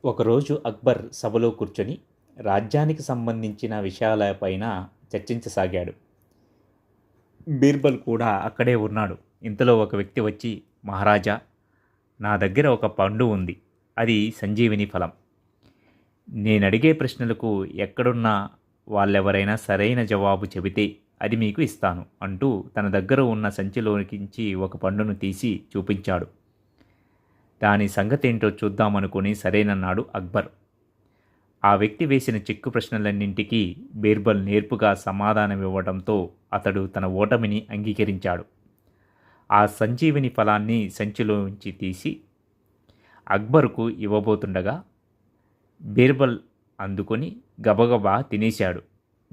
ఒకరోజు అక్బర్ సభలో కూర్చొని రాజ్యానికి సంబంధించిన విషయాలపైన చర్చించసాగాడు. బీర్బల్ కూడా అక్కడే ఉన్నాడు. ఇంతలో ఒక వ్యక్తి వచ్చి, మహారాజా, నా దగ్గర ఒక పండు ఉంది. అది సంజీవిని ఫలం. నేనడిగే ప్రశ్నలకు ఎక్కడున్న వాళ్ళెవరైనా సరైన జవాబు చెబితే అది మీకు ఇస్తాను అంటూ తన దగ్గర ఉన్న సంచిలోకించి ఒక పండును తీసి చూపించాడు. దాని సంగతేంటో చూద్దామనుకుని సరేనన్నాడు అక్బర్. ఆ వ్యక్తి వేసిన చెక్కు ప్రశ్నలన్నింటికీ బీర్బల్ నేర్పుగా సమాధానమివ్వడంతో అతడు తన ఓటమిని అంగీకరించాడు. ఆ సంజీవిని ఫలాన్ని సంచిలోంచి తీసి అక్బరుకు ఇవ్వబోతుండగా బీర్బల్ అందుకొని గబగబా తినేశాడు.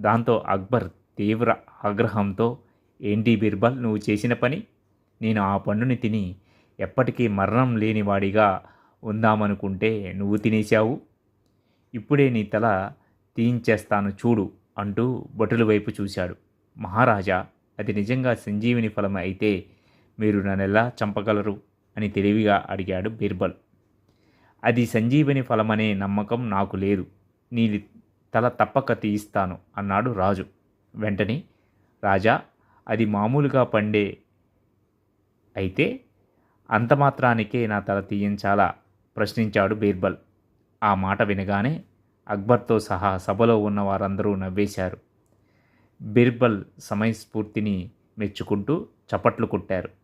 దాంతో అక్బర్ తీవ్ర ఆగ్రహంతో, ఏంటి బీర్బల్, నువ్వు చేసిన పని? నేను ఆ పండుని తిని ఎప్పటికీ మరణం లేనివాడిగా ఉందామనుకుంటే నువ్వు తినేశావు. ఇప్పుడే నీ తల తీయించేస్తాను చూడు అంటూ భటుల వైపు చూశాడు. మహారాజా, అది నిజంగా సంజీవిని ఫలం అయితే మీరు నన్నెలా చంపగలరు అని తెలివిగా అడిగాడు బీర్బల్. అది సంజీవిని ఫలమనే నమ్మకం నాకు లేదు. నీ తల తప్పక తీయిస్తాను అన్నాడు రాజు. వెంటనే, రాజా, అది మామూలుగా పండే అయితే అంత మాత్రానికే నా తల తీయించాలా ప్రశ్నించాడు బీర్బల్. ఆ మాట వినగానే అక్బర్తో సహా సభలో ఉన్న వారందరూ నవ్వేశారు. బీర్బల్ సమయస్ఫూర్తిని మెచ్చుకుంటూ చప్పట్లు కొట్టారు.